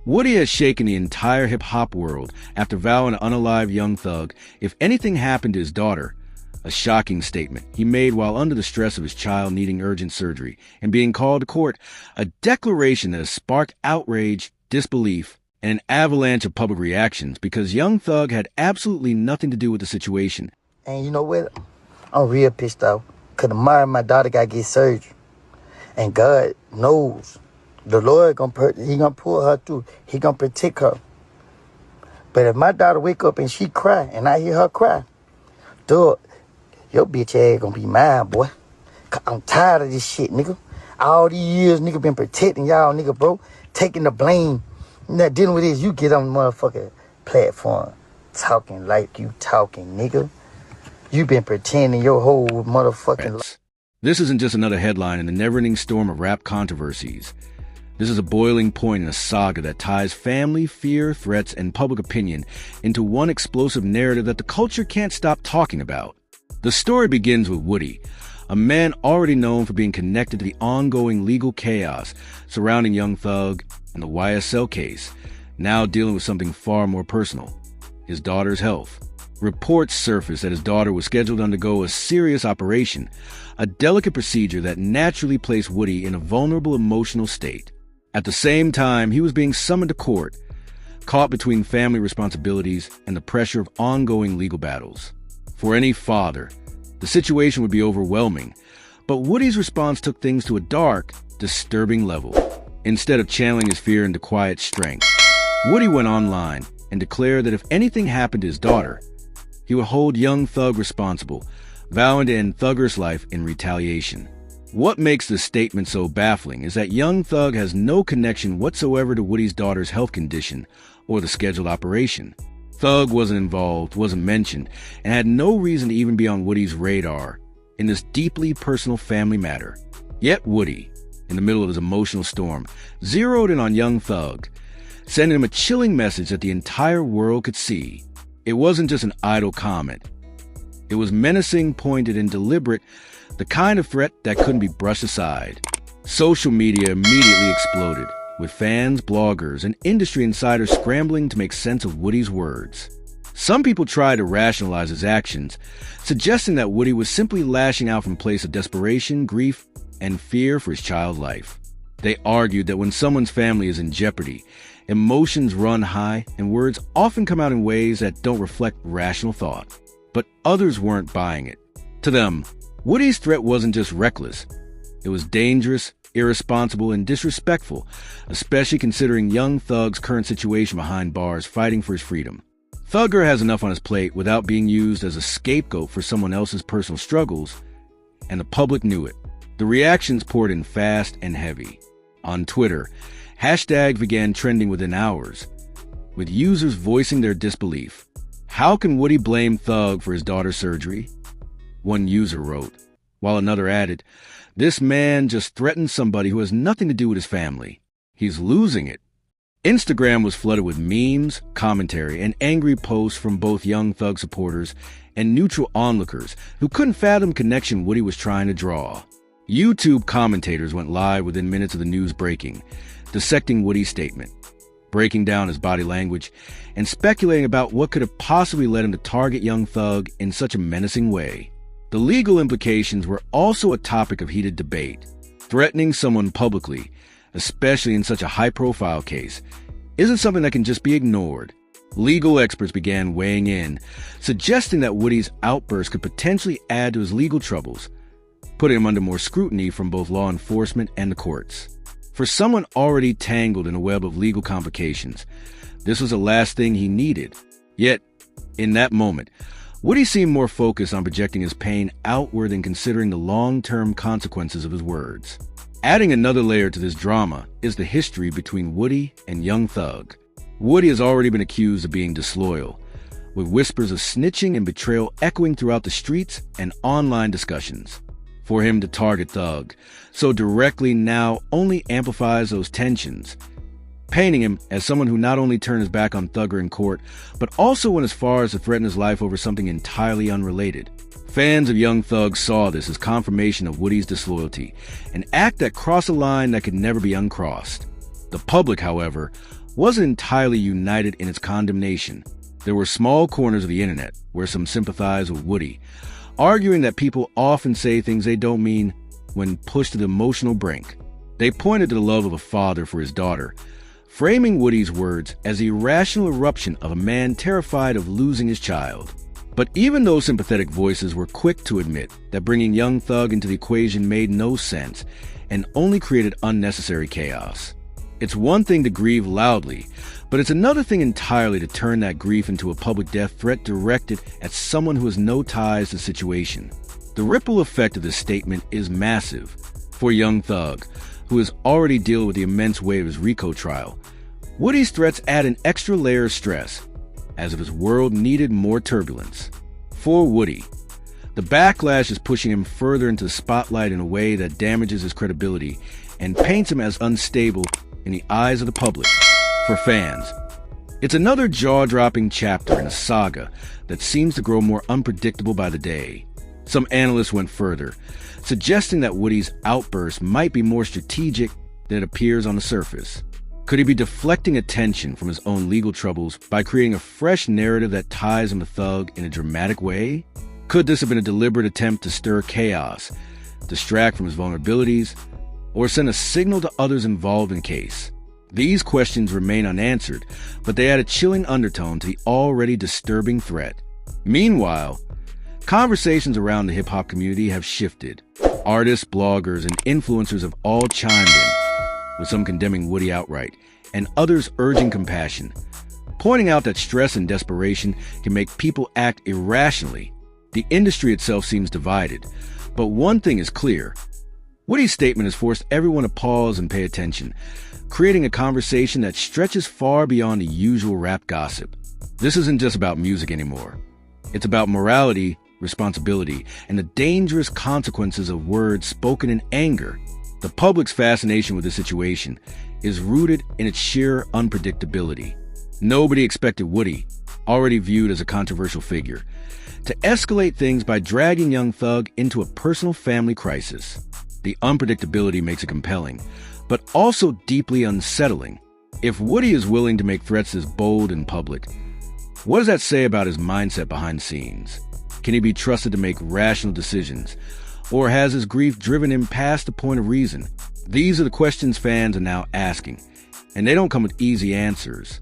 Woody has shaken the entire hip-hop world after vowing to unalive Young Thug if anything happened to his daughter. A shocking statement he made while under the stress of his child needing urgent surgery and being called to court. A declaration that has sparked outrage, disbelief, and an avalanche of public reactions because Young Thug had absolutely nothing to do with the situation. And you know what? I'm real pissed off because tomorrow my daughter got to get surgery. And God knows the Lord he gonna pull her through. He gonna protect her. But if my daughter wake up and she cry and I hear her cry, dog, your bitch ass gonna be mine, boy. I'm tired of this shit, nigga. All these years, nigga, been protecting y'all, nigga, bro. Taking the blame. Not dealing with this, you get on the motherfucking platform talking like you talking, nigga. You been pretending your whole motherfucking life. This isn't just another headline in the never-ending storm of rap controversies. This is a boiling point in a saga that ties family, fear, threats, and public opinion into one explosive narrative that the culture can't stop talking about. The story begins with Woody, a man already known for being connected to the ongoing legal chaos surrounding Young Thug and the YSL case, now dealing with something far more personal, his daughter's health. Reports surfaced that his daughter was scheduled to undergo a serious operation, a delicate procedure that naturally placed Woody in a vulnerable emotional state. At the same time, he was being summoned to court, caught between family responsibilities and the pressure of ongoing legal battles. For any father, the situation would be overwhelming, but Woody's response took things to a dark, disturbing level. Instead of channeling his fear into quiet strength, Woody went online and declared that if anything happened to his daughter, he would hold Young Thug responsible, vowing to end Thugger's life in retaliation. What makes this statement so baffling is that Young Thug has no connection whatsoever to Woody's daughter's health condition or the scheduled operation. Thug wasn't involved, wasn't mentioned, and had no reason to even be on Woody's radar in this deeply personal family matter. Yet Woody, in the middle of his emotional storm, zeroed in on Young Thug, sending him a chilling message that the entire world could see. It wasn't just an idle comment. It was menacing, pointed, and deliberate, the kind of threat that couldn't be brushed aside. Social media immediately exploded, with fans, bloggers, and industry insiders scrambling to make sense of Woody's words. Some people tried to rationalize his actions, suggesting that Woody was simply lashing out from a place of desperation, grief, and fear for his child's life. They argued that when someone's family is in jeopardy, emotions run high and words often come out in ways that don't reflect rational thought. But others weren't buying it. To them, Woody's threat wasn't just reckless. It was dangerous, irresponsible, and disrespectful, especially considering Young Thug's current situation behind bars fighting for his freedom. Thugger has enough on his plate without being used as a scapegoat for someone else's personal struggles, and the public knew it. The reactions poured in fast and heavy. On Twitter, hashtags began trending within hours, with users voicing their disbelief. How can Woody blame Thug for his daughter's surgery? One user wrote, while another added, "This man just threatened somebody who has nothing to do with his family. He's losing it." Instagram was flooded with memes, commentary, and angry posts from both Young Thug supporters and neutral onlookers who couldn't fathom the connection Woody was trying to draw. YouTube commentators went live within minutes of the news breaking, dissecting Woody's statement, breaking down his body language, and speculating about what could have possibly led him to target Young Thug in such a menacing way. The legal implications were also a topic of heated debate. Threatening someone publicly, especially in such a high-profile case, isn't something that can just be ignored. Legal experts began weighing in, suggesting that Woody's outburst could potentially add to his legal troubles, putting him under more scrutiny from both law enforcement and the courts. For someone already tangled in a web of legal complications, this was the last thing he needed. Yet, in that moment, Woody seemed more focused on projecting his pain outward than considering the long-term consequences of his words. Adding another layer to this drama is the history between Woody and Young Thug. Woody has already been accused of being disloyal, with whispers of snitching and betrayal echoing throughout the streets and online discussions. For him to target Thug so directly now only amplifies those tensions, painting him as someone who not only turned his back on Thugger in court, but also went as far as to threaten his life over something entirely unrelated. Fans of Young Thug saw this as confirmation of Woody's disloyalty, an act that crossed a line that could never be uncrossed. The public, however, wasn't entirely united in its condemnation. There were small corners of the internet where some sympathized with Woody, arguing that people often say things they don't mean when pushed to the emotional brink. They pointed to the love of a father for his daughter, framing Woody's words as the irrational eruption of a man terrified of losing his child. But even those sympathetic voices were quick to admit that bringing Young Thug into the equation made no sense and only created unnecessary chaos. It's one thing to grieve loudly, but it's another thing entirely to turn that grief into a public death threat directed at someone who has no ties to the situation. The ripple effect of this statement is massive. For Young Thug, who is already dealing with the immense weight of his RICO trial, Woody's threats add an extra layer of stress, as if his world needed more turbulence. For Woody, the backlash is pushing him further into the spotlight in a way that damages his credibility and paints him as unstable in the eyes of the public. For fans, it's another jaw-dropping chapter in a saga that seems to grow more unpredictable by the day. Some analysts went further, suggesting that Woody's outburst might be more strategic than it appears on the surface. Could he be deflecting attention from his own legal troubles by creating a fresh narrative that ties him to Thug in a dramatic way? Could this have been a deliberate attempt to stir chaos, distract from his vulnerabilities, or send a signal to others involved in the case? These questions remain unanswered, but they add a chilling undertone to the already disturbing threat. Meanwhile, conversations around the hip-hop community have shifted. Artists, bloggers, and influencers have all chimed in, with some condemning Woody outright, and others urging compassion, pointing out that stress and desperation can make people act irrationally. The industry itself seems divided, but one thing is clear. Woody's statement has forced everyone to pause and pay attention, creating a conversation that stretches far beyond the usual rap gossip. This isn't just about music anymore. It's about morality, responsibility, and the dangerous consequences of words spoken in anger. The public's fascination with this situation is rooted in its sheer unpredictability. Nobody expected Woody, already viewed as a controversial figure, to escalate things by dragging Young Thug into a personal family crisis. The unpredictability makes it compelling, but also deeply unsettling. If Woody is willing to make threats this bold in public, what does that say about his mindset behind the scenes? Can he be trusted to make rational decisions? Or has his grief driven him past the point of reason? These are the questions fans are now asking, and they don't come with easy answers.